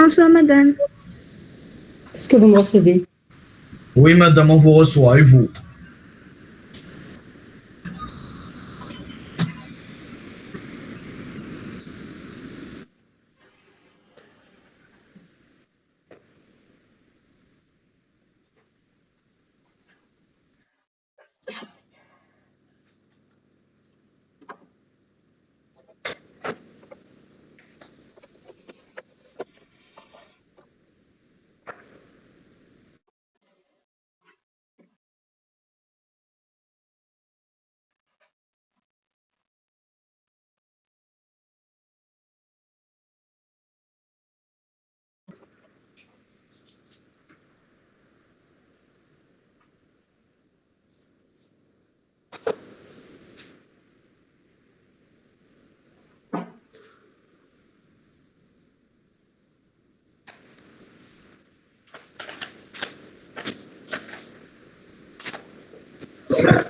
Bonsoir, madame. Est-ce que vous me recevez? Oui, madame, on vous reçoit, et vous?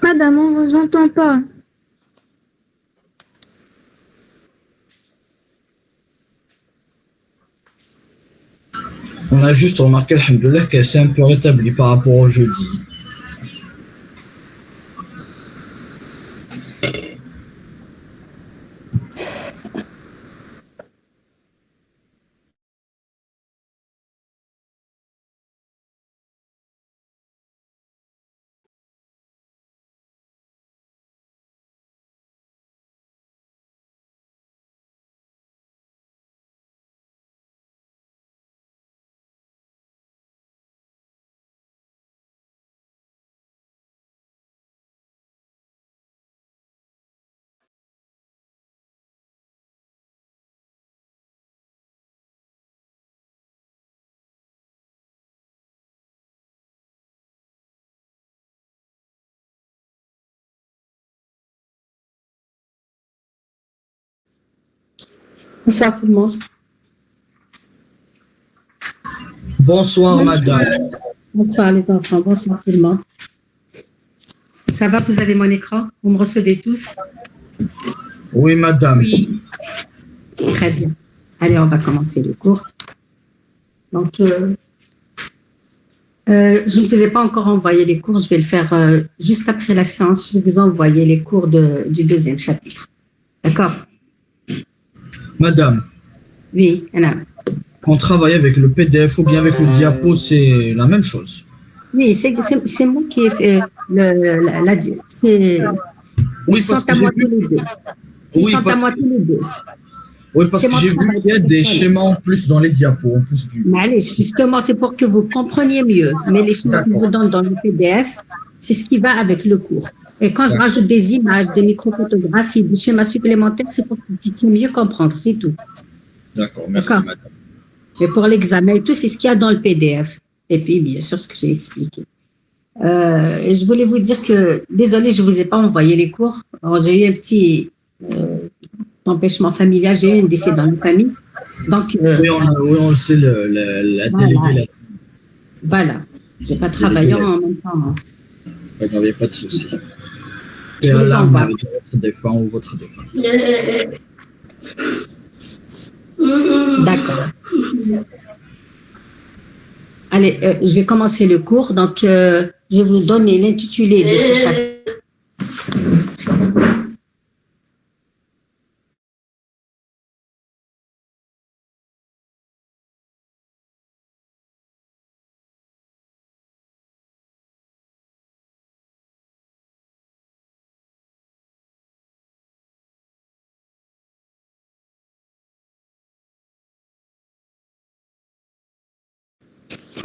Madame, on vous entend pas. On a juste remarqué, alhamdoulilah, qu'elle s'est un peu rétablie par rapport au jeudi. Bonsoir tout le monde. Bonsoir, madame. Bonsoir les enfants, bonsoir tout le monde. Ça va, vous avez mon écran? Vous me recevez tous? Oui, madame. Oui. Très bien. Allez, on va commencer le cours. Donc, je ne vous ai pas encore envoyé les cours, je vais le faire juste après la séance. Je vais vous envoyer les cours du deuxième chapitre. D'accord? Madame, Oui, Anna. quand on travaille avec le PDF ou bien avec le diapo, c'est la même chose. Oui, c'est moi qui ai fait Oui, ils parce sont que à j'ai moi vu. tous les deux. Ils Oui, sont à parce moi que, tous les deux. oui, parce C'est que mon j'ai vu travail qu'il y a des personnel. schémas en plus dans les diapos, en plus du. Mais allez, justement, c'est pour que vous compreniez mieux. Mais les schémas que je D'accord. vous donne dans le PDF, c'est ce qui va avec le cours. Et quand je D'accord. rajoute des images, des microphotographies, des schémas supplémentaires, c'est pour que vous puissiez mieux comprendre, c'est tout. D'accord, merci, D'accord? madame. Mais pour l'examen et tout, c'est ce qu'il y a dans le PDF. Et puis, bien sûr, ce que j'ai expliqué. Et je voulais vous dire que, désolée, je ne vous ai pas envoyé les cours. Alors, j'ai eu un petit empêchement familial, j'ai eu un décès dans la famille. Donc, Oui, on le sait, la voilà. déléguée là. Voilà. Je n'ai pas travaillé en même temps. Hein. Il n'y avait pas de souci. Je vous les envoie. Avec votre défunt ou votre défunte. D'accord. Allez, je vais commencer le cours. Donc, je vais vous donner l'intitulé de ce chapitre.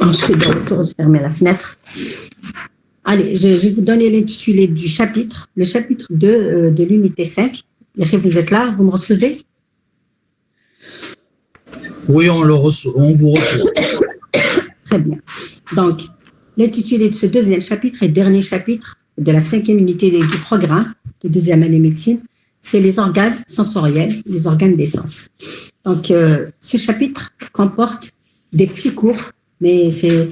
Je suis de retour, je ferme la fenêtre. Allez, je vais vous donner l'intitulé du chapitre, le chapitre 2 de l'unité 5. Vous êtes là, vous me recevez? Oui, on vous reçoit. Très bien. Donc, l'intitulé de ce deuxième chapitre et dernier chapitre de la 5e unité du programme de deuxième année médecine, c'est les organes sensoriels, les organes des sens. Donc, ce chapitre comporte des petits cours, mais c'est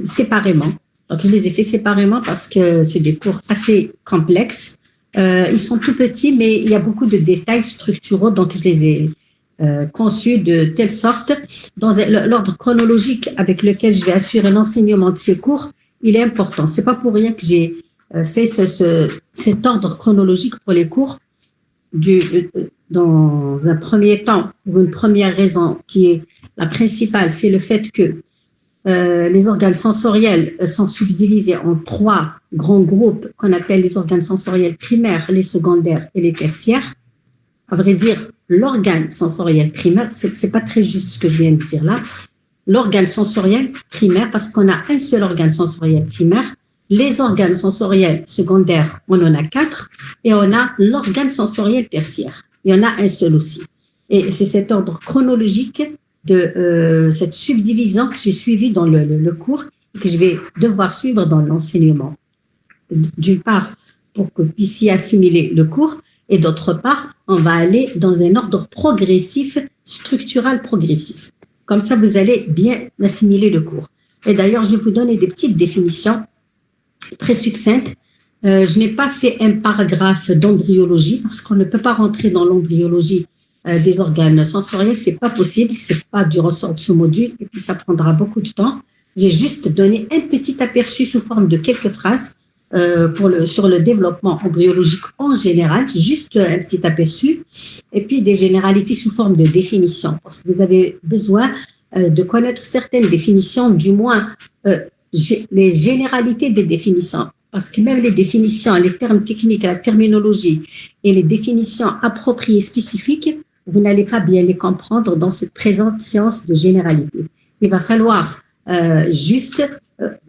séparément. Donc, je les ai faits séparément parce que c'est des cours assez complexes. Ils sont tout petits, mais il y a beaucoup de détails structuraux, donc je les ai conçu de telle sorte, dans l'ordre chronologique avec lequel je vais assurer l'enseignement de ces cours, il est important. C'est pas pour rien que j'ai fait cet ordre chronologique pour les cours dans un premier temps, pour une première raison qui est la principale, c'est le fait que les organes sensoriels sont subdivisés en 3 grands groupes qu'on appelle les organes sensoriels primaires, les secondaires et les tertiaires. À vrai dire, l'organe sensoriel primaire, c'est pas très juste ce que je viens de dire là. L'organe sensoriel primaire, parce qu'on a un seul organe sensoriel primaire. Les organes sensoriels secondaires, on en a 4, et on a l'organe sensoriel tertiaire. Il y en a un seul aussi. Et c'est cet ordre chronologique de cette subdivision que j'ai suivi dans le cours et que je vais devoir suivre dans l'enseignement. D'une part, pour que vous puissiez assimiler le cours, et d'autre part, on va aller dans un ordre progressif, structural progressif. Comme ça, vous allez bien assimiler le cours. Et d'ailleurs, je vais vous donner des petites définitions très succinctes. Je n'ai pas fait un paragraphe d'embryologie parce qu'on ne peut pas rentrer dans l'embryologie des organes sensoriels, c'est pas possible, c'est pas du ressort de ce module et puis ça prendra beaucoup de temps. J'ai juste donné un petit aperçu sous forme de quelques phrases sur le développement embryologique en général, juste un petit aperçu, et puis des généralités sous forme de définition, parce que vous avez besoin de connaître certaines définitions, du moins les généralités des définitions, parce que même les définitions, les termes techniques, la terminologie et les définitions appropriées spécifiques, vous n'allez pas bien les comprendre dans cette présente séance de généralité. Il va falloir juste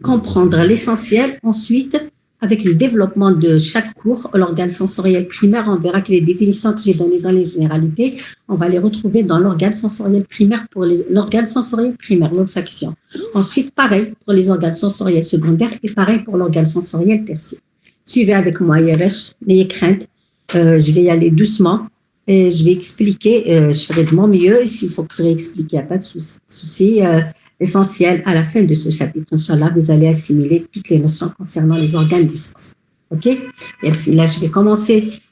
comprendre l'essentiel. Ensuite, avec le développement de chaque cours, l'organe sensoriel primaire, on verra que les définitions que j'ai données dans les généralités, on va les retrouver dans l'organe sensoriel primaire pour l'organe sensoriel primaire, l'olfaction. Ensuite, pareil pour les organes sensoriels secondaires et pareil pour l'organe sensoriel tertiaire. Suivez avec moi, Yeresh, n'ayez crainte. Je vais y aller doucement et je vais expliquer, je ferai de mon mieux. S'il faut que je réexplique, il n'y a pas de souci. Essentiel à la fin de ce chapitre. Inch'Allah, vous allez assimiler toutes les notions concernant les organes des sens. OK? Et là, je vais commencer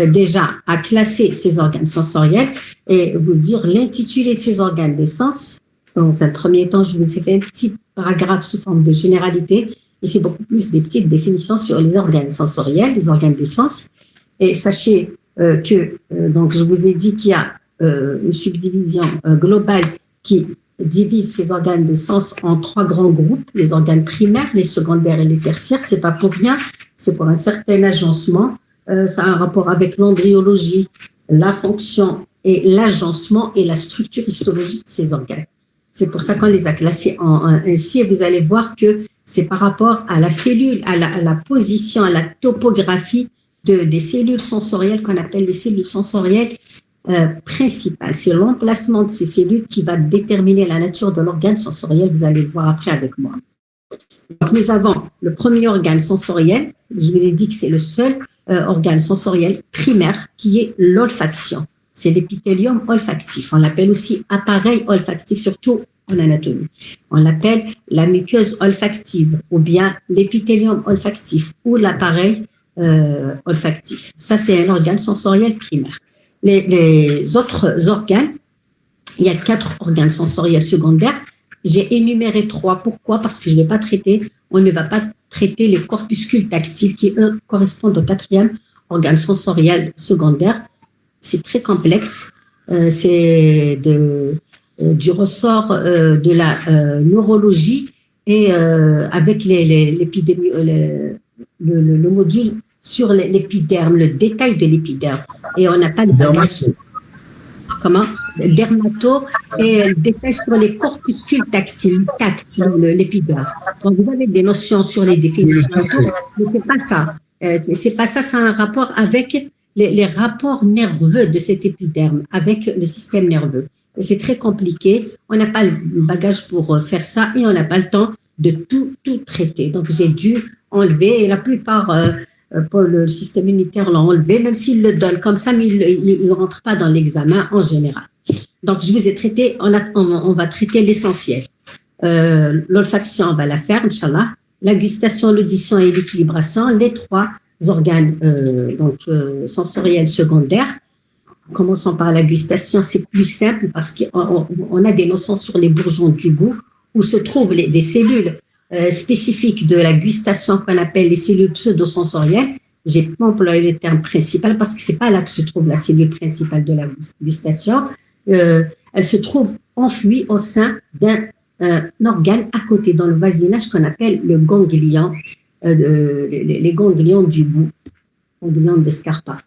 déjà à classer ces organes sensoriels et vous dire l'intitulé de ces organes des sens. Dans un premier temps, je vous ai fait un petit paragraphe sous forme de généralité. Ici, beaucoup plus des petites définitions sur les organes sensoriels, les organes des sens. Et sachez donc, je vous ai dit qu'il y a une subdivision globale qui divise ces organes des sens en 3 grands groupes, les organes primaires, les secondaires et les tertiaires. C'est pas pour rien, c'est pour un certain agencement. Ça a un rapport avec l'embryologie, la fonction et l'agencement et la structure histologique de ces organes. C'est pour ça qu'on les a classés ainsi et vous allez voir que c'est par rapport à la cellule, à la position, à la topographie des cellules sensorielles qu'on appelle les cellules sensorielles principale. C'est l'emplacement de ces cellules qui va déterminer la nature de l'organe sensoriel. Vous allez le voir après avec moi. Donc, nous avons le premier organe sensoriel. Je vous ai dit que c'est le seul organe sensoriel primaire qui est l'olfaction. C'est l'épithélium olfactif. On l'appelle aussi appareil olfactif, surtout en anatomie. On l'appelle la muqueuse olfactive ou bien l'épithélium olfactif ou l'appareil olfactif. Ça, c'est un organe sensoriel primaire. Les autres organes, il y a 4 organes sensoriels secondaires. J'ai énuméré 3. Pourquoi? Parce que je ne vais pas traiter, on ne va pas traiter les corpuscules tactiles qui, eux, correspondent au 4e organe sensoriel secondaire. C'est très complexe. C'est du ressort de la neurologie et avec l'épidémie, le module sur l'épiderme, le détail de l'épiderme. Et on n'a pas de bagage. Comment? Dermato et détail sur les corpuscules tactiles, l'épiderme. Donc, vous avez des notions sur les définitions, mais c'est pas ça. C'est pas ça, ça a un rapport avec les rapports nerveux de cet épiderme, avec le système nerveux. Et c'est très compliqué. On n'a pas le bagage pour faire ça et on n'a pas le temps de tout traiter. Donc, j'ai dû enlever et la plupart pour le système immunitaire l'ont enlevé, même s'ils le donnent comme ça, mais ils ne rentrent pas dans l'examen en général. Donc, je vous ai traité, on va traiter l'essentiel. L'olfaction, on va la faire, Inch'Allah. La gustation, l'audition et l'équilibration, les 3 organes sensoriels secondaires. Commençons par la gustation, c'est plus simple parce qu'on a des notions sur les bourgeons du goût où se trouvent des cellules spécifiques de la gustation qu'on appelle les cellules pseudo-sensorielles. J'ai pas employé le terme principal parce que c'est pas là que se trouve la cellule principale de la gustation. Elle se trouve enfouie au sein d'un organe à côté dans le voisinage qu'on appelle le ganglion, les ganglions du goût, ganglion de Scarpa.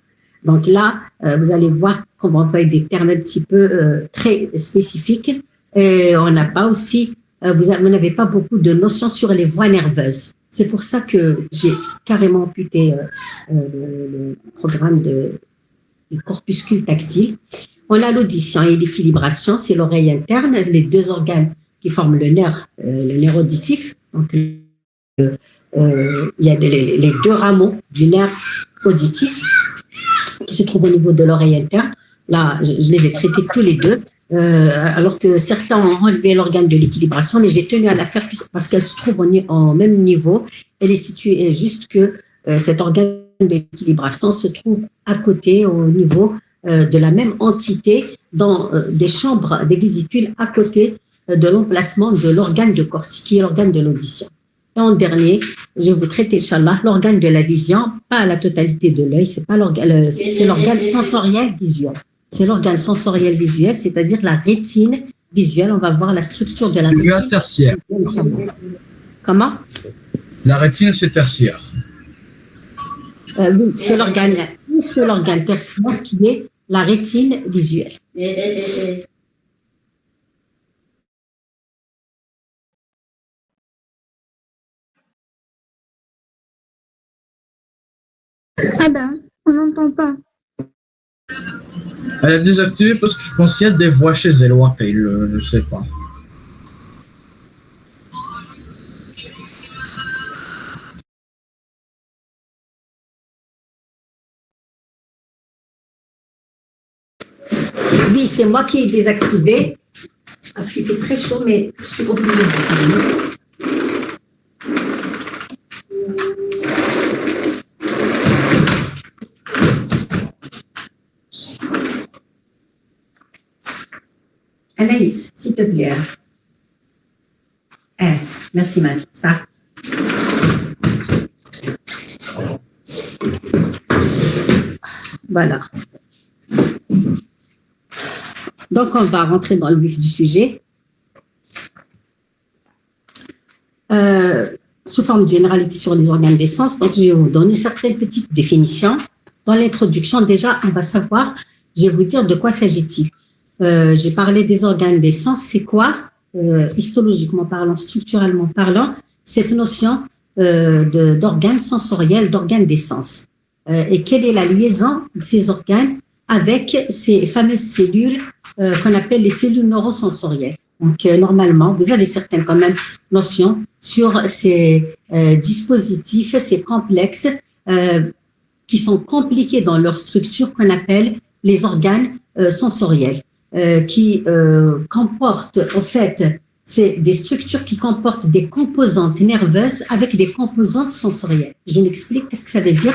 Donc là, vous allez voir qu'on va employer des termes un petit peu très spécifiques. Et on n'a pas aussi, vous n'avez pas beaucoup de notions sur les voies nerveuses. C'est pour ça que j'ai carrément amputé le programme des corpuscules tactiles. On a l'audition et l'équilibration, c'est l'oreille interne, les deux organes qui forment le nerf auditif. Donc, il y a les deux rameaux du nerf auditif qui se trouvent au niveau de l'oreille interne. Là, je les ai traités tous les deux, alors que certains ont enlevé l'organe de l'équilibration, mais j'ai tenu à la faire parce qu'elle se trouve au même niveau. Elle est située juste que cet organe de l'équilibration se trouve à côté, au niveau de la même entité, dans des chambres, des vésicules à côté de l'emplacement de l'organe de Corti, qui est l'organe de l'audition. Et en dernier, je vais vous traiter, Inch'Allah, l'organe de la vision, pas la totalité de l'œil, c'est pas l'organe, c'est l'organe sensoriel visuel. C'est l'organe sensoriel visuel, c'est-à-dire la rétine visuelle. On va voir la structure de la rétine. C'est tertiaire. Comment? La rétine, c'est tertiaire. Oui, c'est l'organe, un seul organe tertiaire qui est la rétine visuelle. Madame, on n'entend pas. Elle a désactivé parce que je pense qu'il y a des voix chez elle, je ne sais pas. Oui, c'est moi qui ai désactivé parce qu'il fait très chaud, mais je suis obligée de. Anaïs, s'il te plaît. Merci, Marie. Ça. Voilà. Donc, on va rentrer dans le vif du sujet. Sous forme de généralité sur les organes des sens, donc je vais vous donner certaines petites définitions. Dans l'introduction, déjà, on va savoir, je vais vous dire de quoi s'agit-il. J'ai parlé des organes des sens, c'est quoi, histologiquement parlant, structurellement parlant, cette notion d'organes sensoriels, d'organes des sens. Et quelle est la liaison de ces organes avec ces fameuses cellules qu'on appelle les cellules neurosensorielles. Donc, normalement, vous avez certaines quand même notions sur ces dispositifs, ces complexes qui sont compliqués dans leur structure qu'on appelle les organes sensoriels, qui comportent, en fait, c'est des structures qui comportent des composantes nerveuses avec des composantes sensorielles. Je m'explique qu'est-ce que ça veut dire.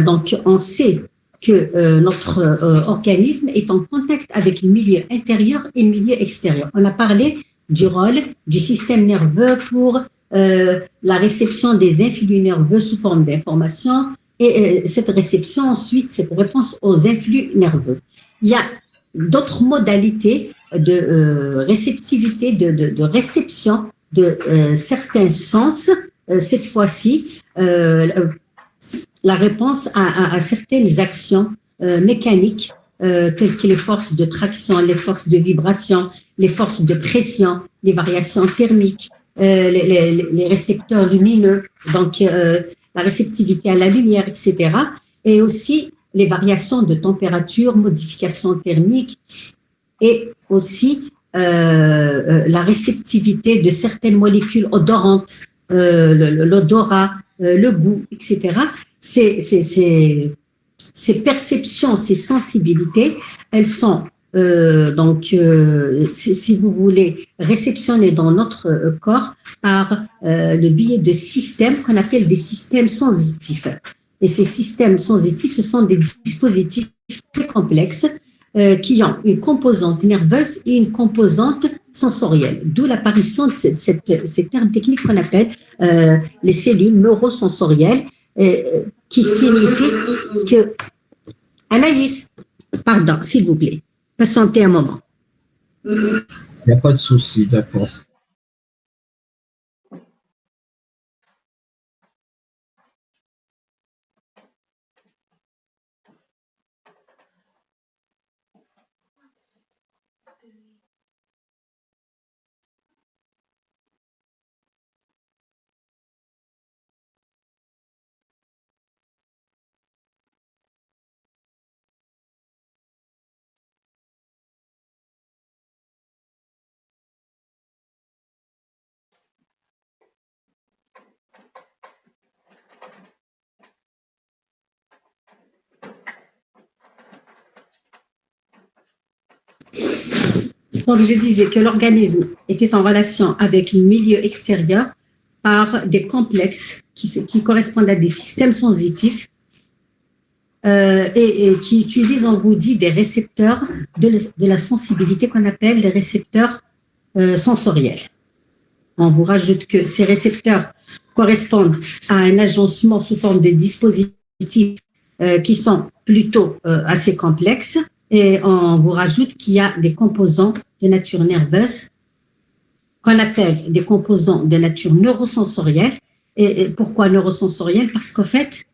Donc, on sait que notre organisme est en contact avec le milieu intérieur et le milieu extérieur. On a parlé du rôle du système nerveux pour la réception des influx nerveux sous forme d'informations et cette réception, ensuite, cette réponse aux influx nerveux. Il y a d'autres modalités de réceptivité, de réception de certains sens, cette fois-ci, la réponse à certaines actions mécaniques telles que les forces de traction, les forces de vibration, les forces de pression, les variations thermiques, les récepteurs lumineux, donc la réceptivité à la lumière, etc. Et aussi les variations de température, modifications thermiques et aussi la réceptivité de certaines molécules odorantes, l'odorat, le goût, etc. Ces perceptions, ces sensibilités, elles sont si vous voulez, réceptionnées dans notre corps par le biais de systèmes qu'on appelle des systèmes sensitifs. Et ces systèmes sensitifs, ce sont des dispositifs très complexes qui ont une composante nerveuse et une composante sensorielle, d'où l'apparition de ces termes techniques qu'on appelle les cellules neurosensorielles, qui signifie que... Anaïs, pardon, s'il vous plaît, patientez un moment. Il n'y a pas de souci, d'accord. Donc, je disais que l'organisme était en relation avec le milieu extérieur par des complexes qui correspondent à des systèmes sensitifs et qui utilisent, on vous dit, des récepteurs de la sensibilité qu'on appelle les récepteurs sensoriels. On vous rajoute que ces récepteurs correspondent à un agencement sous forme de dispositifs qui sont plutôt assez complexes. Et on vous rajoute qu'il y a des composants de nature nerveuse qu'on appelle des composants de nature neurosensorielle. Et pourquoi neurosensorielle? Parce qu'en fait,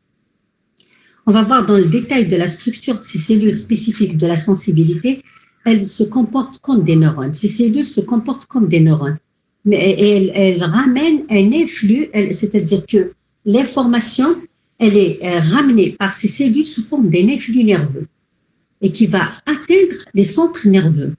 on va voir dans le détail de la structure de ces cellules spécifiques de la sensibilité, elles se comportent comme des neurones. Ces cellules se comportent comme des neurones. Mais elles ramènent un influx, c'est-à-dire que l'information, elle est ramenée par ces cellules sous forme d'un influx nerveux et qui va atteindre les centres nerveux.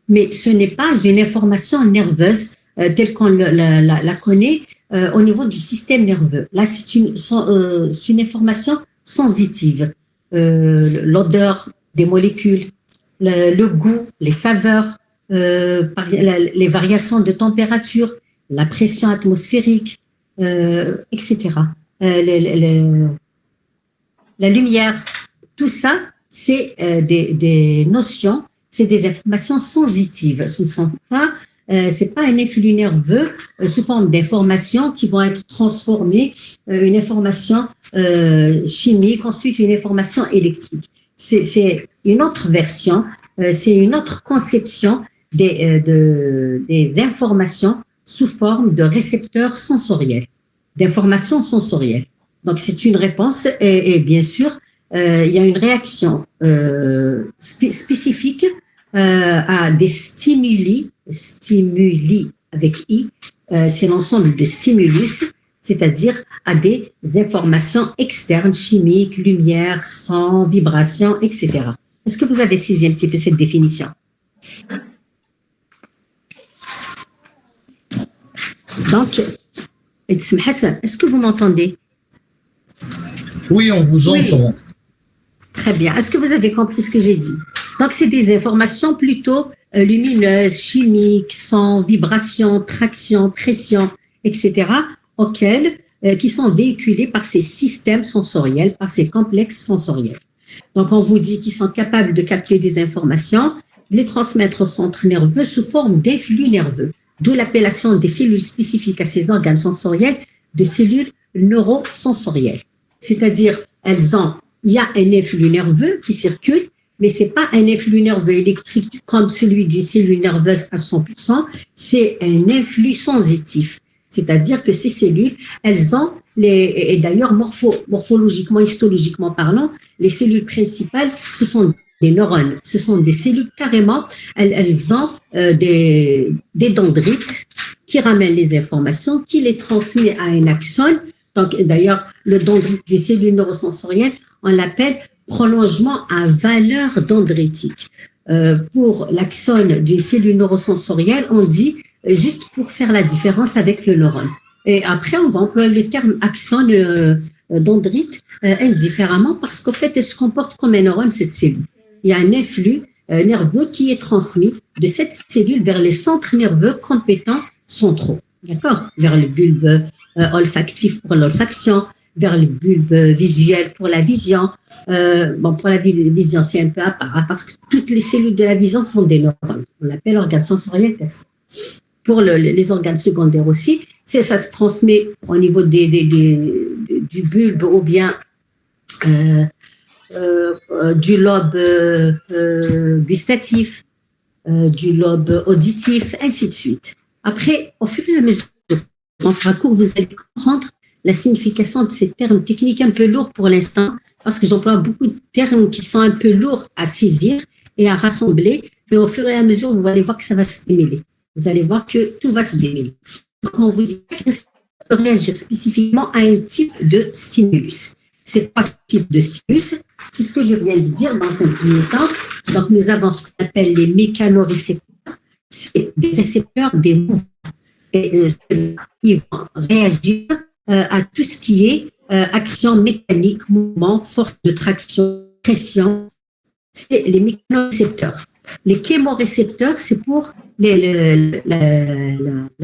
Mais ce n'est pas une information nerveuse telle qu'on la connaît au niveau du système nerveux. Là, c'est une information sensitive. L'odeur des molécules, le goût, les saveurs, les variations de température, la pression atmosphérique, etc. La lumière, tout ça, c'est des notions, c'est des informations sensitives. Ce ne sont pas, c'est pas un influx nerveux sous forme d'informations qui vont être transformées, une information chimique, ensuite une information électrique. C'est une autre version, c'est une autre conception des informations sous forme de récepteurs sensoriels, d'informations sensorielles. Donc, c'est une réponse et bien sûr, il y a une réaction spécifique à des stimuli avec I, c'est l'ensemble de stimulus, c'est-à-dire à des informations externes, chimiques, lumière, son, vibration, etc. Est-ce que vous avez saisi un petit peu cette définition? Donc, Hassan, est-ce que vous m'entendez? Oui, on vous entend. Très bien. Est-ce que vous avez compris ce que j'ai dit? Donc, c'est des informations plutôt lumineuses, chimiques, son, vibration, traction, pression, etc., qui sont véhiculées par ces systèmes sensoriels, par ces complexes sensoriels. Donc, on vous dit qu'ils sont capables de capter des informations, de les transmettre au centre nerveux sous forme d'influx nerveux, d'où l'appellation des cellules spécifiques à ces organes sensoriels de cellules neurosensorielles. C'est-à-dire, il y a un influx nerveux qui circule, mais c'est pas un influx nerveux électrique comme celui d'une cellule nerveuse à 100%, c'est un influx sensitif. C'est-à-dire que ces cellules, elles ont et d'ailleurs morphologiquement, histologiquement parlant, les cellules principales, ce sont des neurones, ce sont des cellules carrément, elles ont des dendrites qui ramènent les informations, qui les transmet à un axone. Donc, d'ailleurs, le dendrite d'une cellule neurosensorielle, on l'appelle prolongement à valeur dendritique. Pour l'axone d'une cellule neurosensorielle, on dit juste pour faire la différence avec le neurone. Et après, on va employer le terme axone dendrite indifféremment parce qu'en fait, elle se comporte comme un neurone, cette cellule. Il y a un influx nerveux qui est transmis de cette cellule vers les centres nerveux compétents centraux, d'accord, vers le bulbe olfactif pour l'olfaction, vers le bulbe visuel pour la vision. Pour la vision, c'est un peu à part, hein, parce que toutes les cellules de la vision sont des neurones. On l'appelle organe sensoriel tertiaire. Pour les organes secondaires aussi, ça se transmet au niveau du bulbe ou bien du lobe gustatif, du lobe auditif, ainsi de suite. Après, au fur et à mesure on fera court, vous allez comprendre la signification de ces termes techniques un peu lourds pour l'instant, parce que j'emploie beaucoup de termes qui sont un peu lourds à saisir et à rassembler, mais au fur et à mesure, vous allez voir que ça va se démêler. Vous allez voir que tout va se démêler. Donc, on vous dit que réagir spécifiquement à un type de stimulus. C'est quoi ce type de stimulus? C'est ce que je viens de dire dans un premier temps. Donc, nous avons ce qu'on appelle les mécanorécepteurs. C'est des récepteurs des mouvements. Et ils vont réagir à tout ce qui est action mécanique, mouvement, force de traction, pression. C'est les mécanorécepteurs. Les chémorécepteurs, c'est pour la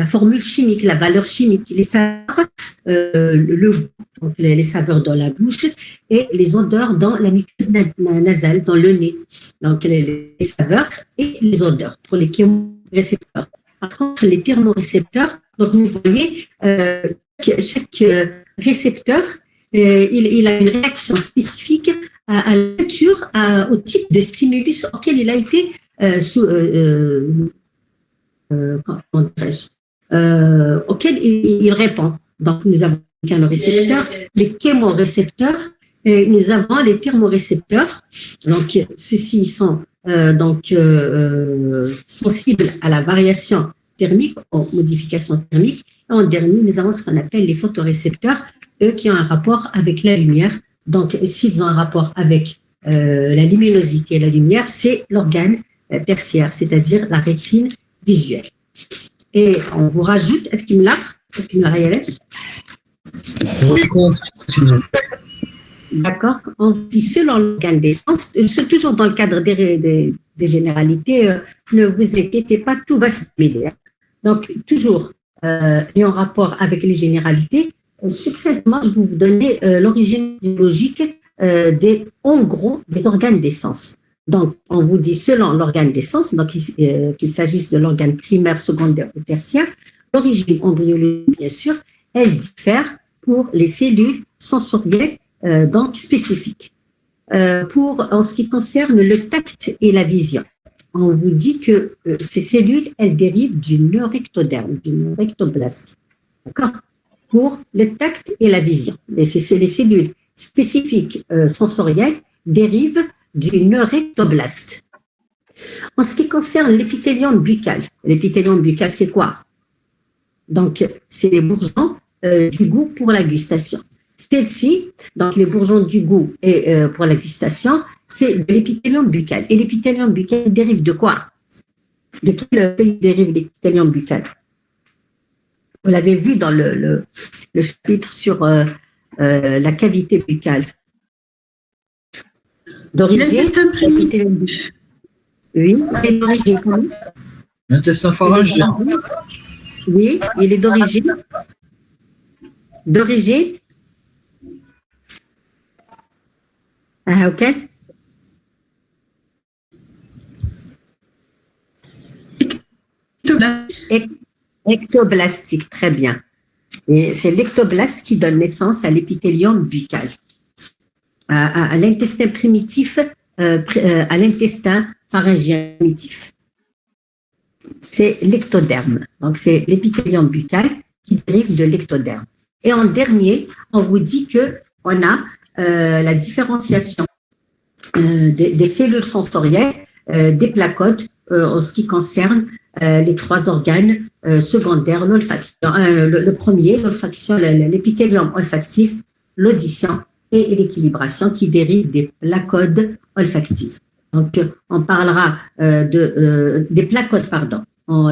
formule chimique, la valeur chimique, les saveurs, le goût, donc les saveurs dans la bouche et les odeurs dans la muqueuse nasale, dans le nez. Donc les saveurs et les odeurs pour les chémorécepteurs. Par contre, les thermorécepteurs, donc vous voyez, chaque récepteur, il a une réaction spécifique à la nature, au type de stimulus auquel il a été auquel il répond. Donc, nous avons les récepteurs, les chémorécepteurs, et nous avons les thermorécepteurs. Donc, ceux-ci sont sensibles à la variation thermique, aux modifications thermiques. Et en dernier, nous avons ce qu'on appelle les photorécepteurs, eux qui ont un rapport avec la lumière. Donc, s'ils ont un rapport avec la luminosité et la lumière, c'est l'organe tertiaire, c'est-à-dire la rétine visuelle. Et on vous rajoute, est-ce qu'il me l'a? Oui, s'il vous plaît. D'accord. On dit selon l'organe des sens, toujours dans le cadre des généralités, ne vous inquiétez pas, tout va se mêler. Donc, toujours et en rapport avec les généralités, succinctement, je vais vous donner l'origine biologique en gros, des organes des sens. Donc, on vous dit selon l'organe des sens, donc qu'il s'agisse de l'organe primaire, secondaire ou tertiaire, l'origine embryologique, bien sûr, elle diffère pour les cellules sensorielles, donc spécifiques. En ce qui concerne le tact et la vision, on vous dit que ces cellules, elles dérivent du neurectoderme, du neurectoblaste. D'accord? Pour le tact et la vision. Les cellules spécifiques sensorielles dérivent du neurectoblaste. En ce qui concerne l'épithélium buccal, c'est quoi? Donc, c'est les bourgeons du goût pour la gustation. Celle-ci, donc les bourgeons du goût et pour la gustation, c'est de l'épithélium buccal. Et l'épithélium buccal dérive de quoi? De quel pays dérive l'épithélium buccal? Vous l'avez vu dans le chapitre sur la cavité buccale. D'origine, oui, il est d'origine comment? L'intestin pharyngien. Oui, il est d'origine. D'origine. Ah, ok. Ectoblastique, très bien. Et c'est l'ectoblaste qui donne naissance à l'épithélium buccal, à l'intestin primitif, à l'intestin pharyngien primitif. C'est l'ectoderme. Donc, c'est l'épithélium buccal qui dérive de l'ectoderme. Et en dernier, on vous dit qu'on a la différenciation des cellules sensorielles, des placodes, en ce qui concerne les trois organes secondaires, l'olfaction, le premier, l'olfaction, l'épithélium olfactif, l'audition et l'équilibration qui dérivent des placodes olfactifs. Donc, on parlera des placodes,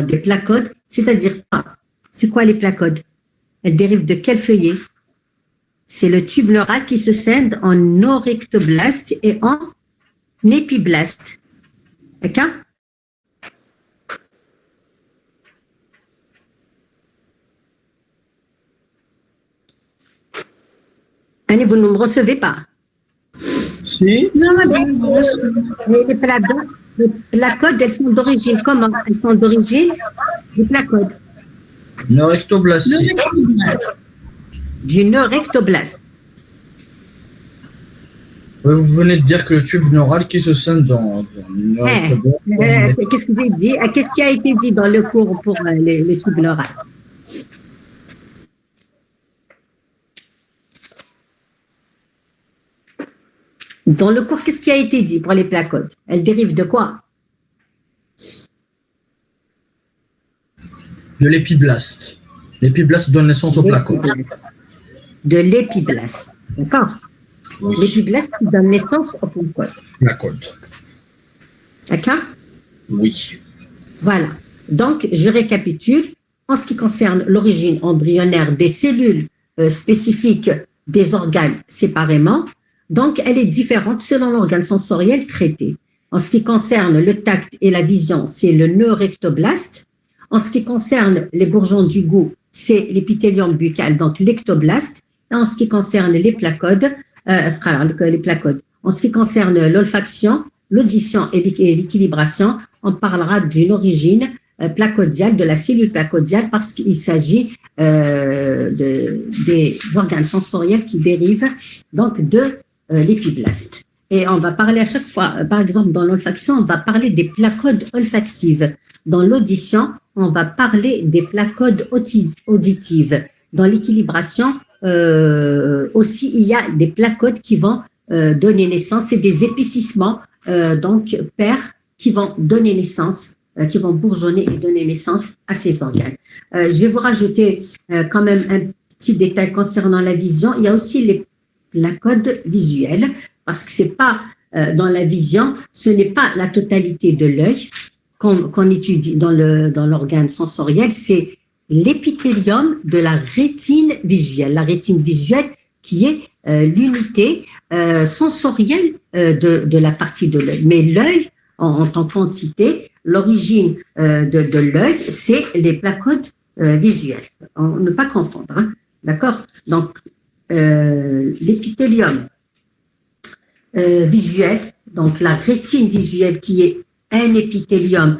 des placodes, c'est-à-dire quoi? C'est quoi les placodes? Elles dérivent de quel feuillet? C'est le tube neural qui se scinde en orectoblaste et en épiblaste. D'accord? Annie, vous ne me recevez pas. Si. Non, madame, vous recevez. Et les placodes, elles sont d'origine comment? Elles sont d'origine du placode, Une rectoblastie. du nœud rectoblaste. Vous venez de dire que le tube neural qui se scinde dans une rectoblaste. Qu'est-ce que j'ai dit? Qu'est-ce qui a été dit dans le cours pour les tubes neurales? Dans le cours, qu'est-ce qui a été dit pour les placodes? Elles dérivent de quoi? De l'épiblaste. L'épiblaste donne naissance au placode. De l'épiblaste. D'accord? Oui. L'épiblaste qui donne naissance au placode. Placode. D'accord? Oui. Voilà. Donc, je récapitule. En ce qui concerne l'origine embryonnaire des cellules spécifiques des organes séparément, donc elle est différente selon l'organe sensoriel traité. En ce qui concerne le tact et la vision, c'est le nœud rectoblaste. En ce qui concerne les bourgeons du goût, c'est l'épithélium buccal, donc l'ectoblaste. Et en ce qui concerne les placodes, les placodes. En ce qui concerne l'olfaction, l'audition et l'équilibration, on parlera d'une origine placodiale, de la cellule placodiale, parce qu'il s'agit des organes sensoriels qui dérivent donc de l'épiblaste. Et on va parler à chaque fois, par exemple dans l'olfaction, on va parler des placodes olfactives. Dans l'audition, on va parler des placodes auditives. Dans l'équilibration, aussi, il y a des placodes qui vont donner naissance, c'est des épaississements donc pairs qui vont donner naissance, qui vont bourgeonner et donner naissance à ces organes. Je vais vous rajouter quand même un petit détail concernant la vision. Il y a aussi les placodes visuels, parce que c'est pas dans la vision, ce n'est pas la totalité de l'œil qu'on étudie dans l'organe sensoriel, c'est l'épithélium de la rétine visuelle. La rétine visuelle qui est l'unité sensorielle de la partie de l'œil. Mais l'œil, en tant qu'entité, l'origine de l'œil, c'est les placodes visuels. Ne pas confondre, hein? D'accord? Donc, l'épithélium visuel, donc la rétine visuelle qui est un épithélium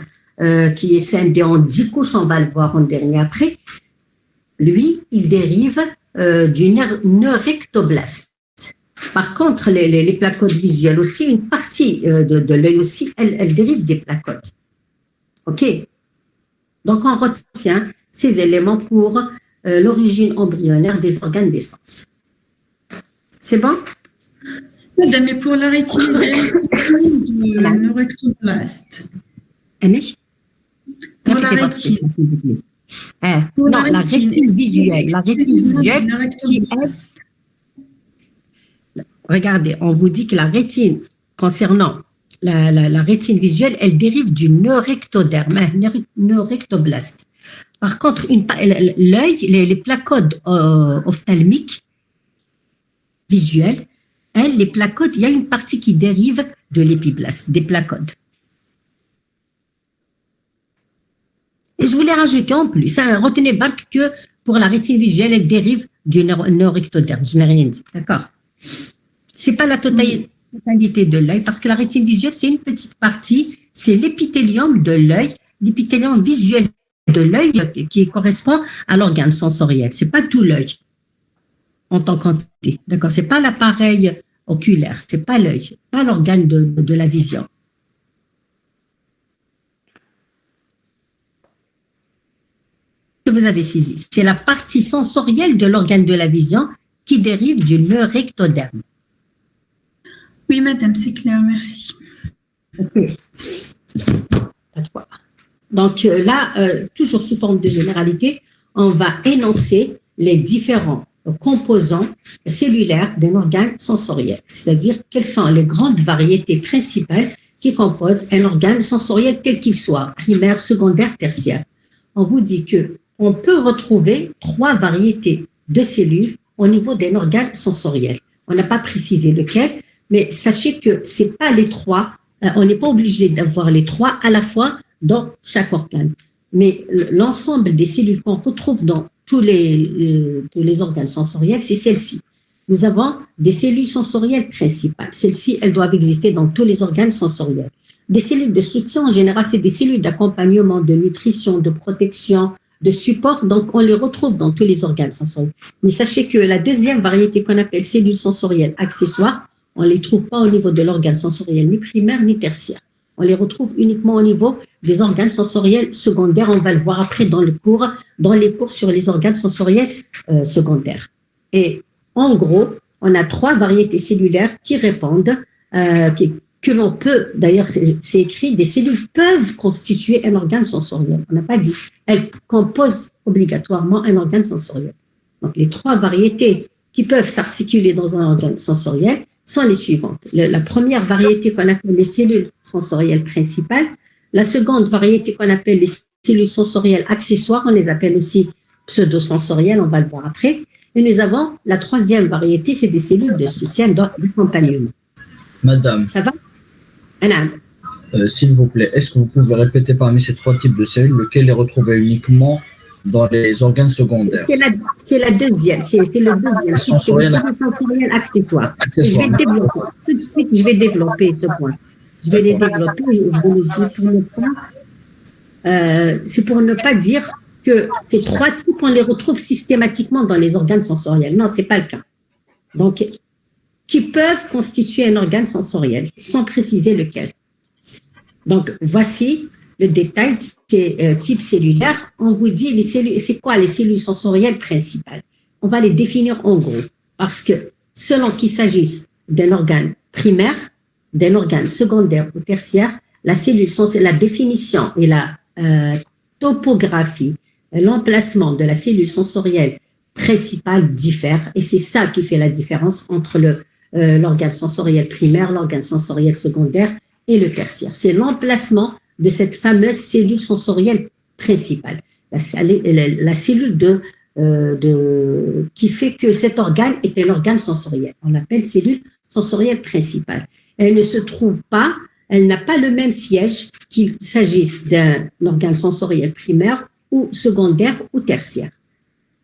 qui est scindé en 10 couches, on va le voir en dernier après, lui, il dérive du nœud rectoblaste. Par contre, les placodes visuelles aussi, une partie de l'œil aussi, elle dérive des placodes. OK? Donc, on retient ces éléments pour l'origine embryonnaire des organes des sens. C'est bon? Madame, mais pour la rétine du rectoblaste. Aimé? Pour la Répétez votre rétine. question, s'il vous plaît. Pour Non, la rétine. rétine visuelle. La rétine visuelle qui est... Regardez, on vous dit que la rétine, concernant la rétine visuelle, elle dérive du nœud rectoderme, nœud rectoblaste. Par contre, l'œil, les placodes ophtalmiques visuels, les placodes, il y a une partie qui dérive de l'épiblaste, des placodes. Et je voulais rajouter en plus, retenez bien que pour la rétine visuelle, elle dérive du nœud rectoderme. Je n'ai rien dit, d'accord? C'est pas la totalité de l'œil, parce que la rétine visuelle, c'est une petite partie, c'est l'épithélium de l'œil, l'épithélium visuel de l'œil qui correspond à l'organe sensoriel. C'est pas tout l'œil en tant qu'entité, d'accord? C'est pas l'appareil oculaire, c'est pas l'œil, pas l'organe de la vision. Vous avez saisi, c'est la partie sensorielle de l'organe de la vision qui dérive du nœud rectoderme. Oui, madame, c'est clair, merci. Okay. Donc là, toujours sous forme de généralité, on va énoncer les différents composants cellulaires d'un organe sensoriel, c'est-à-dire quelles sont les grandes variétés principales qui composent un organe sensoriel quel qu'il soit, primaire, secondaire, tertiaire. On vous dit que on peut retrouver 3 variétés de cellules au niveau d'un organe sensoriel. On n'a pas précisé lequel, mais sachez que c'est pas les 3, on n'est pas obligé d'avoir les 3 à la fois dans chaque organe. Mais l'ensemble des cellules qu'on retrouve dans tous les organes sensoriels, c'est celle-ci. nous avons des cellules sensorielles principales. Celles-ci, elles doivent exister dans tous les organes sensoriels. Des cellules de soutien, en général, c'est des cellules d'accompagnement, de nutrition, de protection, de support. Donc, on les retrouve dans tous les organes sensoriels. Mais sachez que la deuxième variété qu'on appelle cellules sensorielles accessoires, on ne les trouve pas au niveau de l'organe sensoriel ni primaire ni tertiaire. On les retrouve uniquement au niveau des organes sensoriels secondaires. On va le voir après dans les cours sur les organes sensoriels secondaires. Et en gros, on a 3 variétés cellulaires qui répondent, que l'on peut, d'ailleurs, c'est écrit, des cellules peuvent constituer un organe sensoriel. On n'a pas dit, elles composent obligatoirement un organe sensoriel. Donc, les 3 variétés qui peuvent s'articuler dans un organe sensoriel sont les suivantes. La première variété qu'on appelle les cellules sensorielles principales, la seconde variété qu'on appelle les cellules sensorielles accessoires, on les appelle aussi pseudo-sensorielles, on va le voir après. Et nous avons la troisième variété, c'est des cellules de soutien d'accompagnement. Madame. Ça va? S'il vous plaît, est-ce que vous pouvez répéter parmi ces 3 types de cellules lequel est retrouvé uniquement dans les organes secondaires? C'est la deuxième, c'est le deuxième. C'est les cellules sensorielles accessoires. Je vais le développer. Tout de suite, je vais développer ce point. Je vais les développer, c'est pour ne pas dire que ces 3 types, on les retrouve systématiquement dans les organes sensoriels. Non, ce n'est pas le cas. Donc, qui peuvent constituer un organe sensoriel, sans préciser lequel. Donc, voici le détail de ces types cellulaires. On vous dit, c'est quoi les cellules sensorielles principales? On va les définir en gros, parce que selon qu'il s'agisse d'un organe primaire, d'un organe secondaire ou tertiaire, la définition et la topographie, l'emplacement de la cellule sensorielle principale diffèrent, et c'est ça qui fait la différence entre l'organe sensoriel primaire, l'organe sensoriel secondaire et le tertiaire. C'est l'emplacement de cette fameuse cellule sensorielle principale, la cellule qui fait que cet organe est un organe sensoriel. On l'appelle cellule sensorielle principale. Elle ne se trouve pas, elle n'a pas le même siège qu'il s'agisse d'un organe sensoriel primaire ou secondaire ou tertiaire.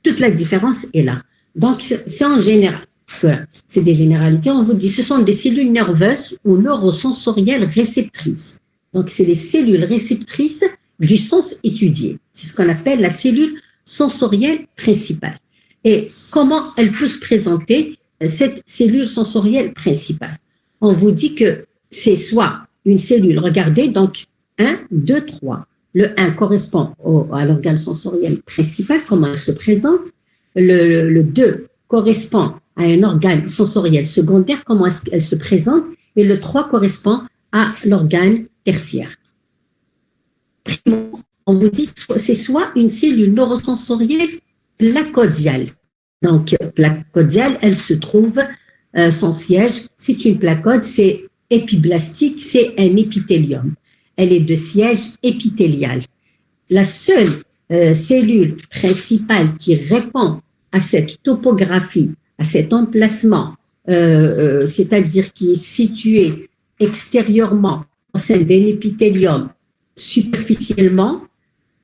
Toute la différence est là. Donc, c'est en général. Voilà. C'est des généralités. On vous dit, ce sont des cellules nerveuses ou neurosensorielles réceptrices. Donc, c'est les cellules réceptrices du sens étudié. C'est ce qu'on appelle la cellule sensorielle principale. Et comment elle peut se présenter, cette cellule sensorielle principale? On vous dit que c'est soit une cellule, regardez, donc 1, 2, 3. Le 1 correspond à l'organe sensoriel principal, comment elle se présente. Le 2 correspond à un organe sensoriel secondaire, comment elle se présente. Et le 3 correspond à l'organe tertiaire. On vous dit que c'est soit une cellule neurosensorielle placodiale. Donc, placodiale, elle se trouve, son siège, c'est une placode, c'est épiblastique, c'est un épithélium. Elle est de siège épithélial. La seule cellule principale qui répond à cette topographie, à cet emplacement, c'est-à-dire qui est située extérieurement au sein d'un épithélium superficiellement,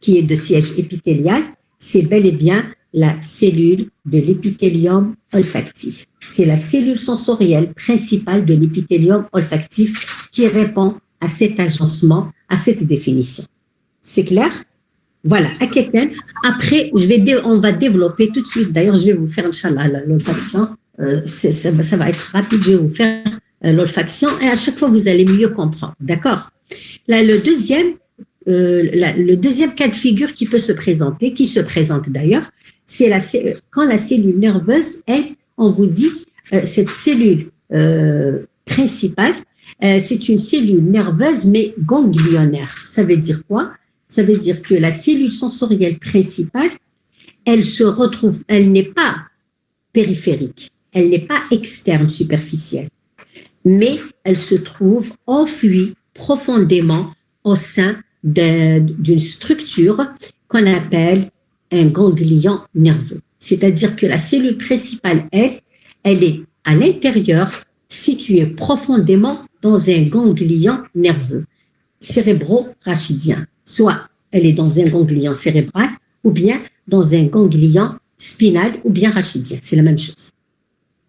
qui est de siège épithélial, c'est bel et bien la cellule de l'épithélium olfactif. C'est la cellule sensorielle principale de l'épithélium olfactif qui répond à cet agencement, à cette définition. C'est clair? Voilà. Après, on va développer tout de suite. D'ailleurs, je vais vous faire, Inch'Allah, l'olfaction. Ça va être rapide. Je vais vous faire l'olfaction et à chaque fois, vous allez mieux comprendre. D'accord? Là, le deuxième cas de figure qui se présente d'ailleurs, c'est quand la cellule nerveuse, on vous dit, cette cellule principale, c'est une cellule nerveuse mais ganglionnaire. Ça veut dire quoi? Ça veut dire que la cellule sensorielle principale, elle n'est pas périphérique, elle n'est pas externe, superficielle, mais elle se trouve enfouie profondément au sein d'une structure qu'on appelle un ganglion nerveux. C'est-à-dire que la cellule principale, elle est à l'intérieur, située profondément dans un ganglion nerveux cérébro-rachidien. Soit elle est dans un ganglion cérébral ou bien dans un ganglion spinal ou bien rachidien. C'est la même chose.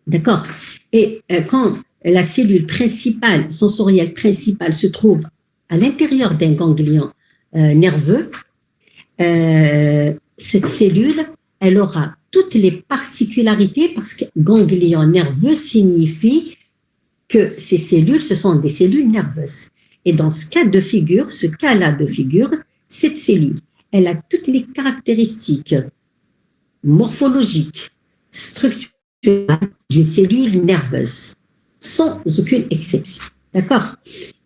D'accord? Et quand la cellule principale, sensorielle principale, se trouve à l'intérieur d'un ganglion nerveux, cette cellule, elle aura toutes les particularités parce que ganglion nerveux signifie que ces cellules, ce sont des cellules nerveuses. Et dans ce cas de figure, ce cas-là de figure, cette cellule, elle a toutes les caractéristiques morphologiques, structurelles d'une cellule nerveuse, sans aucune exception. D'accord?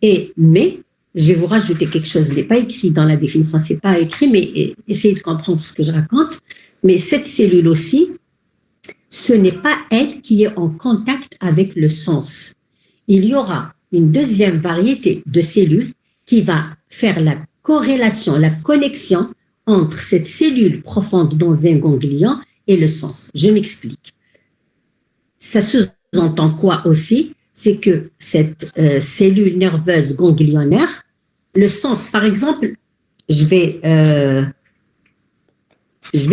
Mais, je vais vous rajouter quelque chose, je ne l'ai pas écrit dans la définition, c'est pas écrit, mais essayez de comprendre ce que je raconte. Mais cette cellule aussi, ce n'est pas elle qui est en contact avec le sens. Il y aura une deuxième variété de cellules qui va faire la corrélation, la connexion entre cette cellule profonde dans un ganglion et le sens. Je m'explique. Ça sous-entend quoi aussi? C'est que cette cellule nerveuse ganglionnaire, le sens, par exemple, je vais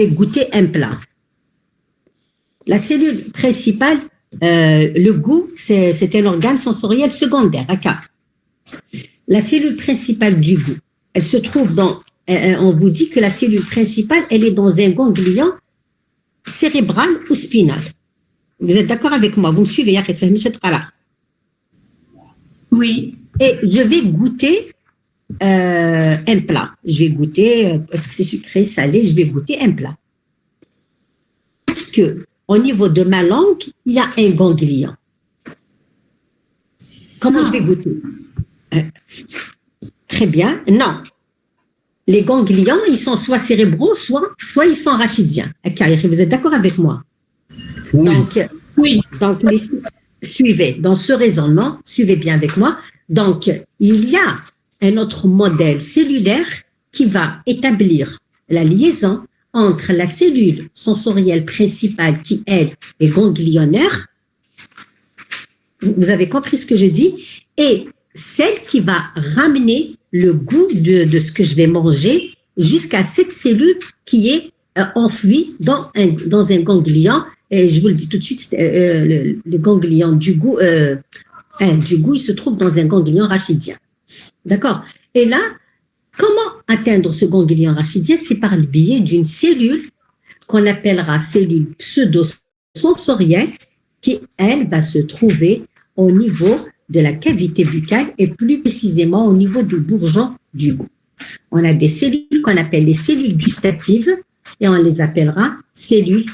goûter un plat. La cellule principale, le goût, c'est un organe sensoriel secondaire, aka. La cellule principale du goût, elle se trouve dans, on vous dit que la cellule principale, elle est dans un ganglion cérébral ou spinal. Vous êtes d'accord avec moi? Vous me suivez? Oui. Et je vais goûter un plat. Je vais goûter, est-ce que c'est sucré, salé? Je vais goûter un plat. Parce que au niveau de ma langue, il y a un ganglion. Comment je vais goûter? Très bien. Non. Les ganglions, ils sont soit cérébraux, soit ils sont rachidiens. Vous êtes d'accord avec moi? Oui. Donc suivez. Dans ce raisonnement, suivez bien avec moi. Donc, il y a un autre modèle cellulaire qui va établir la liaison entre la cellule sensorielle principale qui, elle, est ganglionnaire, vous avez compris ce que je dis, et celle qui va ramener le goût de ce que je vais manger jusqu'à cette cellule qui est enfouie dans un ganglion. Et je vous le dis tout de suite, le ganglion du goût, il se trouve dans un ganglion rachidien. D'accord? Et là, comment atteindre ce ganglion rachidien? C'est par le biais d'une cellule qu'on appellera cellule pseudo-sensorielle qui, elle, va se trouver au niveau de la cavité buccale et plus précisément au niveau du bourgeon du goût. On a des cellules qu'on appelle les cellules gustatives et on les appellera cellules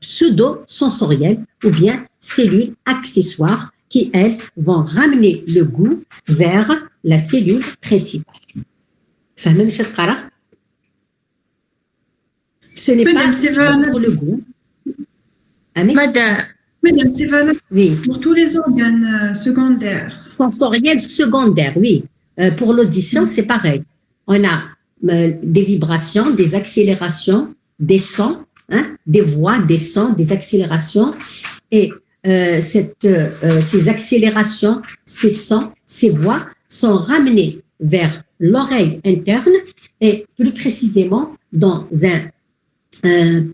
pseudo-sensorielles ou bien cellules accessoires qui, elles, vont ramener le goût vers la cellule principale. فاهمة مش هتقرأ؟ Ce n'est pas pour le goût. Madame, c'est valable oui. Pour tous les organes secondaires. Sensoriels secondaires, oui. Pour l'audition, c'est pareil. On a des vibrations, des accélérations, des sons, des voix, des sons, des accélérations. Et ces accélérations, ces sons, ces voix sont ramenées vers l'oreille interne et plus précisément dans un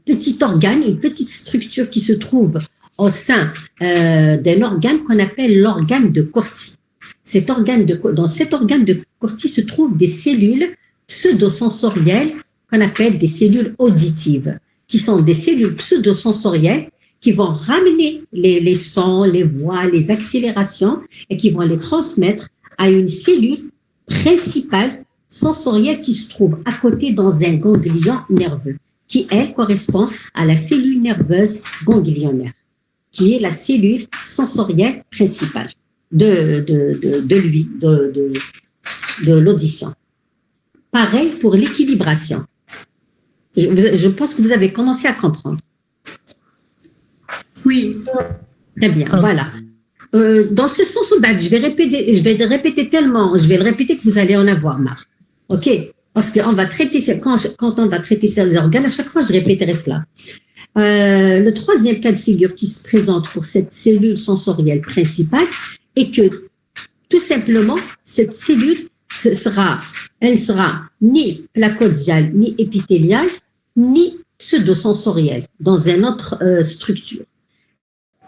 petit organe, une petite structure qui se trouve au sein d'un organe qu'on appelle l'organe de Corti. Dans cet organe de Corti se trouvent des cellules pseudo-sensorielles qu'on appelle des cellules auditives, qui sont des cellules pseudo-sensorielles qui vont ramener les sons, les voix, les accélérations et qui vont les transmettre à une cellule principale sensorielle qui se trouve à côté dans un ganglion nerveux, qui, elle, correspond à la cellule nerveuse ganglionnaire, qui est la cellule sensorielle principale de l'audition. Pareil pour l'équilibration. Je pense que vous avez commencé à comprendre. Oui. Très bien, voilà. Dans ce sens, je vais le répéter que vous allez en avoir marre. OK? Parce qu'on va traiter, quand on va traiter ces organes, à chaque fois, je répéterai cela. Le troisième cas de figure qui se présente pour cette cellule sensorielle principale est que, tout simplement, cette cellule, elle ne sera ni placodiale, ni épithéliale, ni pseudo-sensorielle, dans une autre structure.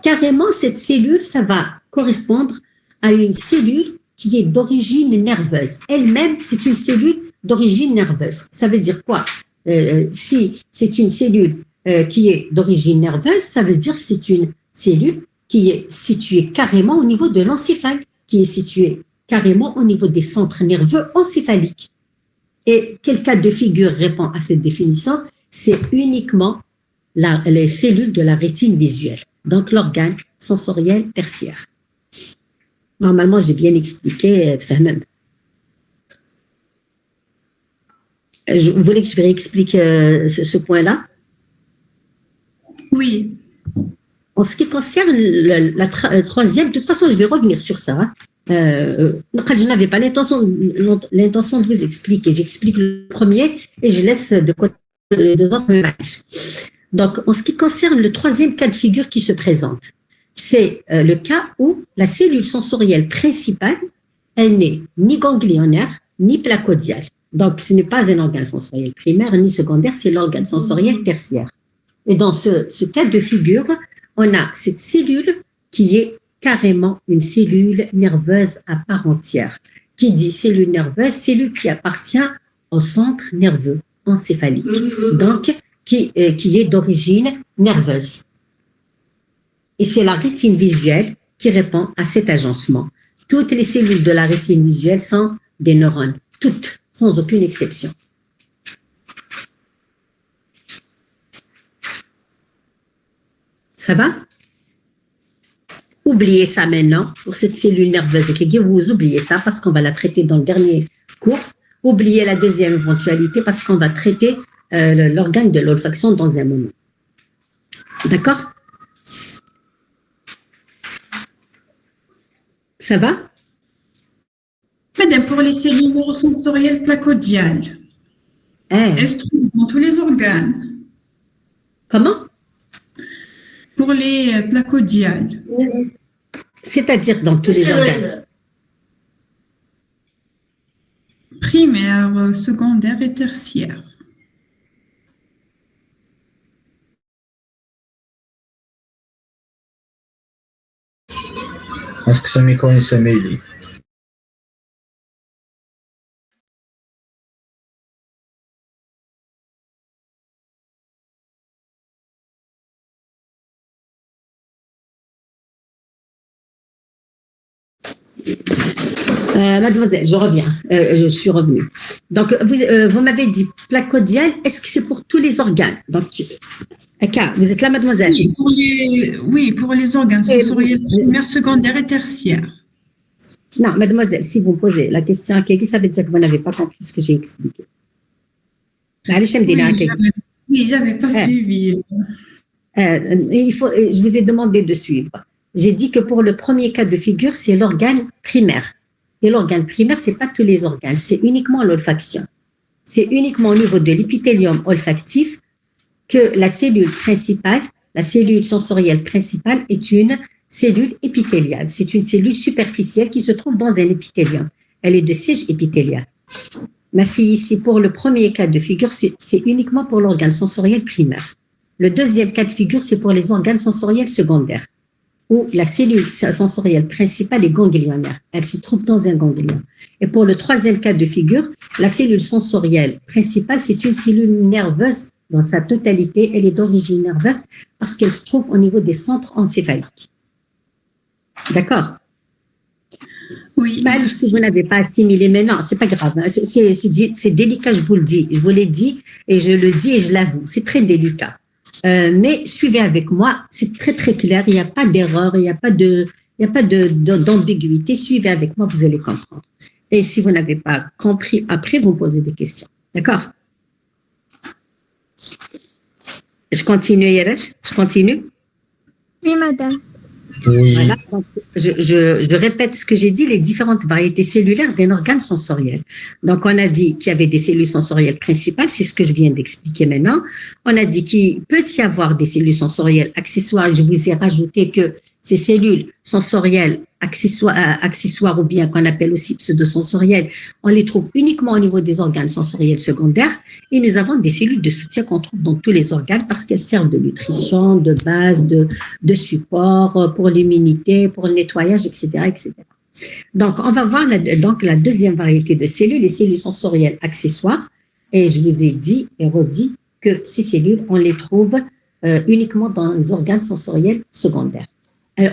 carrément, cette cellule, ça va correspondre à une cellule qui est d'origine nerveuse. Elle-même, c'est une cellule d'origine nerveuse. Ça veut dire quoi? Si c'est une cellule qui est d'origine nerveuse, ça veut dire que c'est une cellule qui est située carrément au niveau de l'encéphale, qui est située carrément au niveau des centres nerveux encéphaliques. Et quel cas de figure répond à cette définition? C'est uniquement les cellules de la rétine visuelle, donc l'organe sensoriel tertiaire. Normalement, j'ai bien expliqué, même. Vous voulez que je réexplique ce point-là? Oui. En ce qui concerne la troisième, de toute façon, je vais revenir sur ça. Je n'avais pas l'intention de vous expliquer. J'explique le premier et je laisse de côté les deux autres. Donc, en ce qui concerne le troisième cas de figure qui se présente, c'est le cas où la cellule sensorielle principale, elle n'est ni ganglionnaire, ni placodiale. Donc, ce n'est pas un organe sensoriel primaire, ni secondaire, c'est l'organe sensoriel tertiaire. Et dans ce cas de figure, on a cette cellule qui est carrément une cellule nerveuse à part entière. Qui dit cellule nerveuse, cellule qui appartient au centre nerveux encéphalique, donc qui est d'origine nerveuse. Et c'est la rétine visuelle qui répond à cet agencement. Toutes les cellules de la rétine visuelle sont des neurones, toutes, sans aucune exception. Ça va? Oubliez ça maintenant pour cette cellule nerveuse. Vous oubliez ça parce qu'on va la traiter dans le dernier cours. Oubliez la deuxième éventualité parce qu'on va traiter l'organe de l'olfaction dans un moment. D'accord? Ça va? Madame, pour les cellules neurosensorielles placodiales, elles se trouvent dans tous les organes. Comment? Pour les placodiales. C'est-à-dire dans tous les organes. Primaire, secondaire et tertiaire. Est-ce que ça m'y connaît, ça m'y dit? Mademoiselle, je reviens. Je suis revenue. Donc, vous m'avez dit placodial. Est-ce que c'est pour tous les organes? Donc, vous êtes là, mademoiselle? Oui, pour les organes sensoriels primaires, secondaires et tertiaires. Non, mademoiselle, si vous me posez la question à Kegi, ça veut dire que vous n'avez pas compris ce que j'ai expliqué. Oui, j'avais pas suivi. Je vous ai demandé de suivre. J'ai dit que pour le premier cas de figure, c'est l'organe primaire. Et l'organe primaire, c'est pas tous les organes, c'est uniquement l'olfaction. C'est uniquement au niveau de l'épithélium olfactif que la cellule principale, la cellule sensorielle principale est une cellule épithéliale. C'est une cellule superficielle qui se trouve dans un épithélium. Elle est de siège épithélial. Ma fille, ici, pour le premier cas de figure, c'est uniquement pour l'organe sensoriel primaire. Le deuxième cas de figure, c'est pour les organes sensoriels secondaires, où la cellule sensorielle principale est ganglionnaire. Elle se trouve dans un ganglion. Et pour le troisième cas de figure, la cellule sensorielle principale, c'est une cellule nerveuse dans sa totalité. Elle est d'origine nerveuse parce qu'elle se trouve au niveau des centres encéphaliques. D'accord? Oui. Si vous n'avez pas assimilé, mais non, c'est pas grave. C'est délicat, je vous le dis. Je vous l'ai dit et je le dis et je l'avoue. C'est très délicat. Mais suivez avec moi, c'est très très clair, il n'y a pas d'erreur, il n'y a pas d'ambiguïté, suivez avec moi, vous allez comprendre. Et si vous n'avez pas compris, après, vous me posez des questions. D'accord? Je continue, Yeresh? Je continue? Oui, madame. Oui. Voilà. Donc, je répète ce que j'ai dit, les différentes variétés cellulaires d'un organe sensoriel. Donc, on a dit qu'il y avait des cellules sensorielles principales, c'est ce que je viens d'expliquer maintenant. On a dit qu'il peut y avoir des cellules sensorielles accessoires. Je vous ai rajouté que ces cellules sensorielles accessoires ou bien qu'on appelle aussi pseudosensorielles, on les trouve uniquement au niveau des organes sensoriels secondaires et nous avons des cellules de soutien qu'on trouve dans tous les organes parce qu'elles servent de nutrition, de base, de support pour l'immunité, pour le nettoyage, etc., etc. Donc, on va voir la deuxième variété de cellules, les cellules sensorielles accessoires. Et je vous ai dit et redit que ces cellules, on les trouve uniquement dans les organes sensoriels secondaires.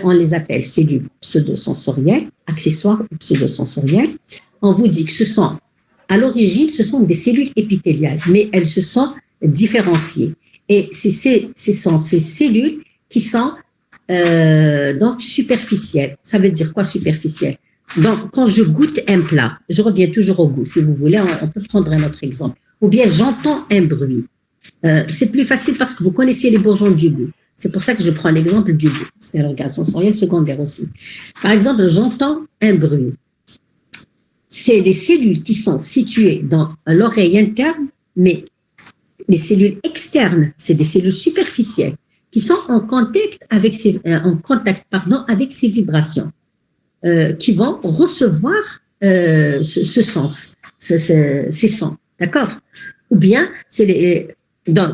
On les appelle cellules pseudosensorielles, accessoires ou pseudosensorielles. On vous dit que à l'origine, ce sont des cellules épithéliales, mais elles se sont différenciées. Et ce sont ces cellules qui sont donc superficielles. Ça veut dire quoi superficielle? Donc, quand je goûte un plat, je reviens toujours au goût. Si vous voulez, on peut prendre un autre exemple. Ou bien j'entends un bruit. C'est plus facile parce que vous connaissez les bourgeons du goût. C'est pour ça que je prends l'exemple du goût. C'est un organe sensoriel secondaire aussi. Par exemple, j'entends un bruit. C'est les cellules qui sont situées dans l'oreille interne, mais les cellules externes, c'est des cellules superficielles qui sont en contact avec ces vibrations, qui vont recevoir ce sens, ces sons. D'accord? Ou bien,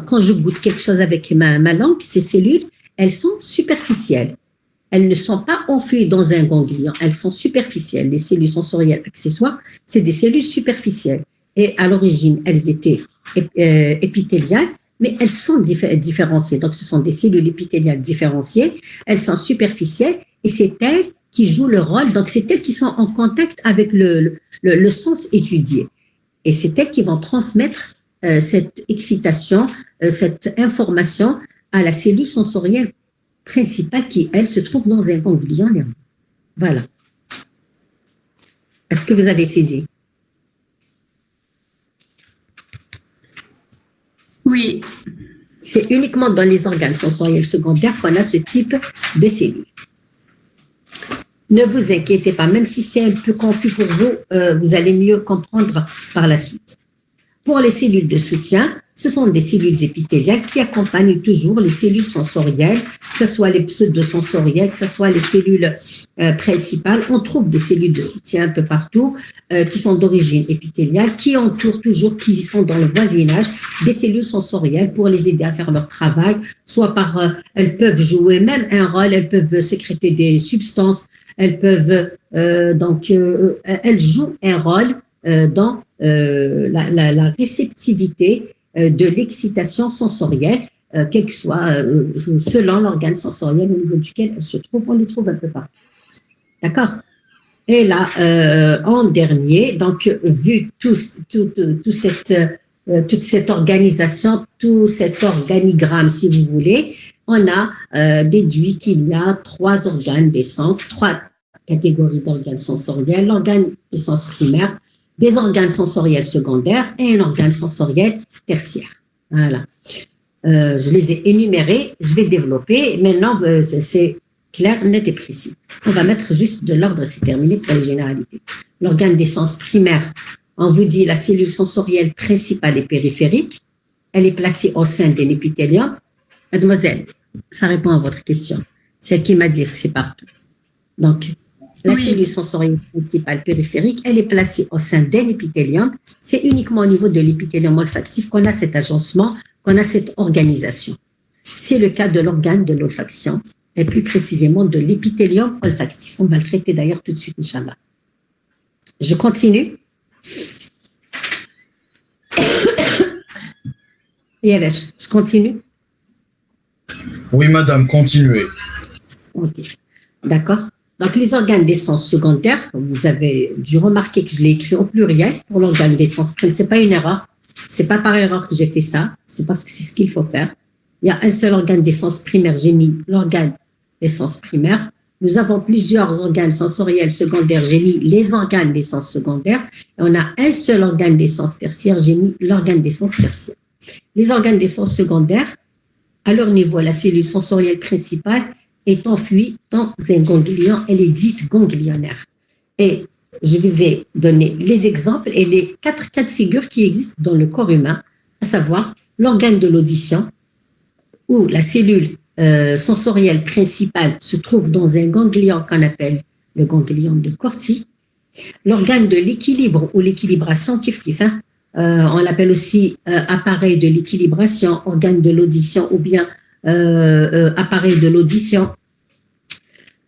quand je goûte quelque chose avec ma langue, ces cellules, elles sont superficielles. Elles ne sont pas enfouies dans un ganglion, elles sont superficielles. Les cellules sensorielles accessoires, c'est des cellules superficielles. Et à l'origine, elles étaient épithéliales, mais elles sont différenciées. Donc, ce sont des cellules épithéliales différenciées, elles sont superficielles, et c'est elles qui jouent le rôle. Donc, c'est elles qui sont en contact avec le sens étudié. Et c'est elles qui vont transmettre cette excitation, cette information à la cellule sensorielle principale qui, elle, se trouve dans un ganglion nerveux. Voilà. Est-ce que vous avez saisi? Oui. C'est uniquement dans les organes sensoriels secondaires qu'on a ce type de cellules. Ne vous inquiétez pas, même si c'est un peu confus pour vous, vous allez mieux comprendre par la suite. Pour les cellules de soutien, ce sont des cellules épithéliales qui accompagnent toujours les cellules sensorielles, que ce soit les pseudosensorielles, que ce soit les cellules principales. On trouve des cellules de soutien un peu partout qui sont d'origine épithéliale, qui entourent toujours, qui sont dans le voisinage des cellules sensorielles pour les aider à faire leur travail, soit elles peuvent jouer même un rôle, elles peuvent sécréter des substances, elles peuvent elles jouent un rôle dans la réceptivité de l'excitation sensorielle, quel que soit selon l'organe sensoriel au niveau duquel elle se trouve, on les trouve un peu partout. D'accord? Et là, en dernier, donc vu toute cette organisation, tout cet organigramme, si vous voulez, on a déduit qu'il y a 3 organes d'essence, 3 catégories d'organes sensoriels, l'organe d'essence primaire, des organes sensoriels secondaires et un organe sensoriel tertiaire. Voilà. Je les ai énumérés, je vais développer. Maintenant, c'est clair, net et précis. On va mettre juste de l'ordre, c'est terminé pour les généralités. L'organe d'essence primaire, on vous dit la cellule sensorielle principale et périphérique. Elle est placée au sein de l'épithélium. Mademoiselle, ça répond à votre question. Celle qui m'a dit, est-ce que c'est partout? Donc, la cellule sensorielle principale périphérique, elle est placée au sein d'un épithélium. C'est uniquement au niveau de l'épithélium olfactif qu'on a cet agencement, qu'on a cette organisation. C'est le cas de l'organe de l'olfaction, et plus précisément de l'épithélium olfactif. On va le traiter d'ailleurs tout de suite, Inch'Allah. Je continue. Et allez, je continue. Oui, madame, continuez. Ok, d'accord. Donc, les organes d'essence secondaire, vous avez dû remarquer que je l'ai écrit au pluriel pour l'organe d'essence primaire. Ce n'est pas une erreur. Ce n'est pas par erreur que j'ai fait ça. C'est parce que c'est ce qu'il faut faire. Il y a un seul organe d'essence primaire. J'ai mis l'organe d'essence primaire. Nous avons plusieurs organes sensoriels secondaires. J'ai mis les organes d'essence secondaire. Et on a un seul organe d'essence tertiaire. J'ai mis l'organe d'essence tertiaire. Les organes d'essence secondaire, à leur niveau, la cellule sensorielle principale est enfouie dans un ganglion, elle est dite ganglionnaire. Et je vous ai donné les exemples et les 4 cas de figure qui existent dans le corps humain, à savoir l'organe de l'audition, où la cellule sensoriel principal se trouve dans un ganglion qu'on appelle le ganglion de Corti. L'organe de l'équilibre ou l'équilibration, on l'appelle aussi appareil de l'équilibration, organe de l'audition ou bien appareil de l'audition.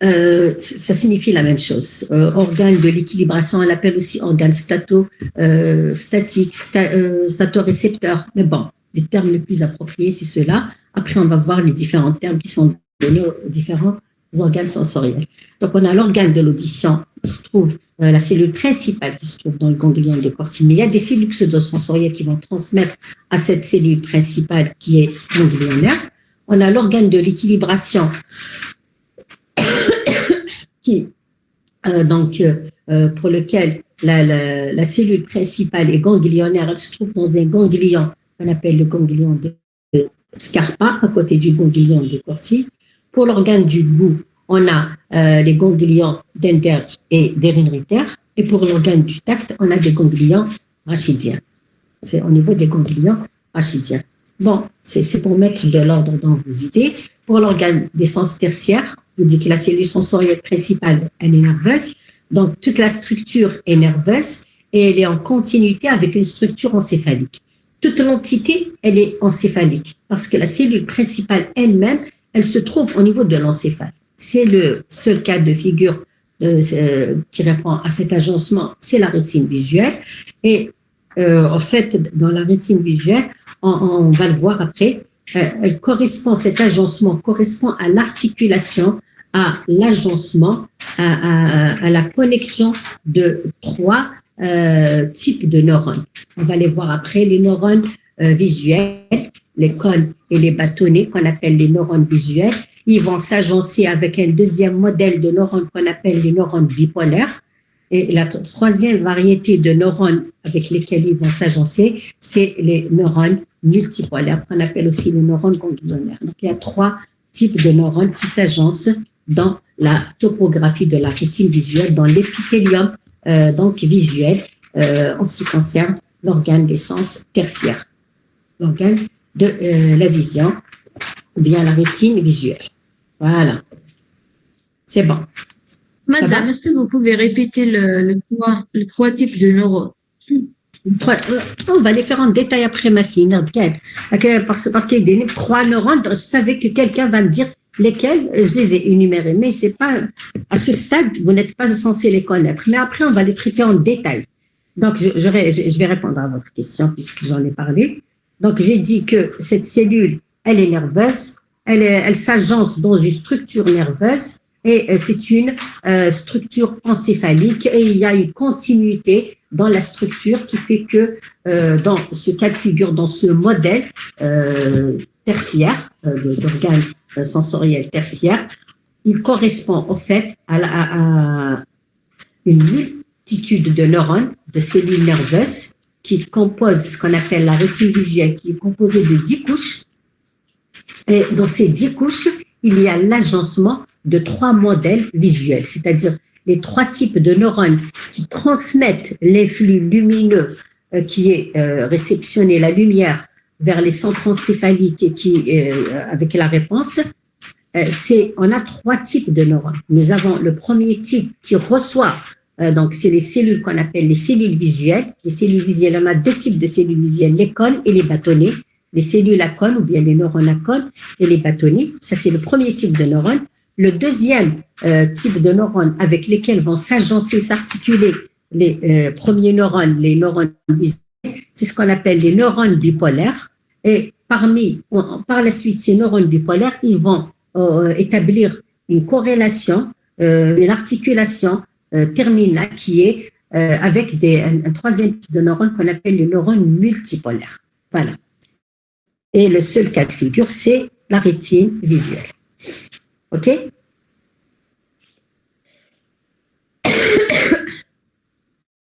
Ça signifie la même chose. Organe de l'équilibration, on l'appelle aussi organe statique, statorécepteur. Mais bon, les termes les plus appropriés, c'est ceux-là. Après, on va voir les différents termes qui sont donnés aux différents organes sensoriels. Donc, on a l'organe de l'audition, qui se trouve, la cellule principale qui se trouve dans le ganglion de Corti. Mais il y a des cellules pseudosensorielles qui vont transmettre à cette cellule principale qui est ganglionnaire. On a l'organe de l'équilibration qui, pour lequel la cellule principale est ganglionnaire. Elle se trouve dans un ganglion qu'on appelle le ganglion de Scarpa, à côté du ganglion de Corti. Pour l'organe du goût, on a les ganglions d'Enderge et d'Ehrenreiter. Et pour l'organe du tact, on a des ganglions rachidiens. C'est au niveau des ganglions rachidiens. Bon, c'est pour mettre de l'ordre dans vos idées. Pour l'organe des sens tertiaires, je vous dis que la cellule sensorielle principale, elle est nerveuse. Donc, toute la structure est nerveuse et elle est en continuité avec une structure encéphalique. Toute l'entité, elle est encéphalique parce que la cellule principale elle-même, elle se trouve au niveau de l'encéphale. C'est le seul cas de figure qui répond à cet agencement, c'est la rétine visuelle. Et en fait, dans la rétine visuelle, on va le voir après, cet agencement correspond à l'articulation, à l'agencement, à la connexion de trois types de neurones. On va les voir après, les neurones visuels, les cônes et les bâtonnets qu'on appelle les neurones visuels. Ils vont s'agencer avec un deuxième modèle de neurones qu'on appelle les neurones bipolaires. Et la troisième variété de neurones avec lesquels ils vont s'agencer, c'est les neurones multipolaires, qu'on appelle aussi les neurones ganglionnaires. Donc, il y a trois types de neurones qui s'agencent dans la topographie de la rétine visuelle, dans l'épithélium visuel, en ce qui concerne l'organe des sens tertiaires, l'organe de la vision, ou bien la rétine visuelle. Voilà. C'est bon. Madame, est-ce que vous pouvez répéter les trois types de neurones? On va les faire en détail après, ma fille. Parce qu'il y a trois neurones, je savais que quelqu'un va me dire lesquels, je les ai énumérés. Mais c'est pas, à ce stade, vous n'êtes pas censé les connaître. Mais après, on va les traiter en détail. Donc, je vais répondre à votre question puisque j'en ai parlé. Donc, j'ai dit que cette cellule, elle est nerveuse, elle s'agence dans une structure nerveuse et c'est une structure encéphalique et il y a une continuité dans la structure qui fait que dans ce cas de figure, dans ce modèle tertiaire, d'organes sensoriels tertiaires, il correspond au fait à une multitude de neurones, de cellules nerveuses qui composent ce qu'on appelle la rétine visuelle, qui est composée de 10 couches. Et dans ces 10 couches, il y a l'agencement de 3 modèles visuels, c'est-à-dire les 3 types de neurones qui transmettent l'influx lumineux qui est réceptionné, la lumière, vers les centres encéphaliques et qui, avec la réponse, on a 3 types de neurones. Nous avons le premier type qui reçoit, donc c'est les cellules qu'on appelle les cellules visuelles. Les cellules visuelles, on a 2 types de cellules visuelles, les cônes et les bâtonnets. Les cellules à cônes ou bien les neurones à cônes et les bâtonnets. Ça, c'est le premier type de neurones. Le deuxième type de neurones avec lesquels vont s'agencer, s'articuler les premiers neurones, les neurones visuels, c'est ce qu'on appelle les neurones bipolaires. Et par la suite, ces neurones bipolaires, ils vont établir une corrélation, une articulation terminale qui est avec un troisième type de neurones qu'on appelle les neurones multipolaires. Voilà. Et le seul cas de figure, c'est la rétine visuelle. OK?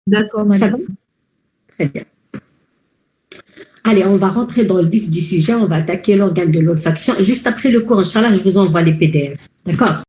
D'accord, madame. Très bien. Allez, on va rentrer dans le vif du sujet. On va attaquer l'organe de l'olfaction. Juste après le cours, Inch'Allah, je vous envoie les PDF. D'accord?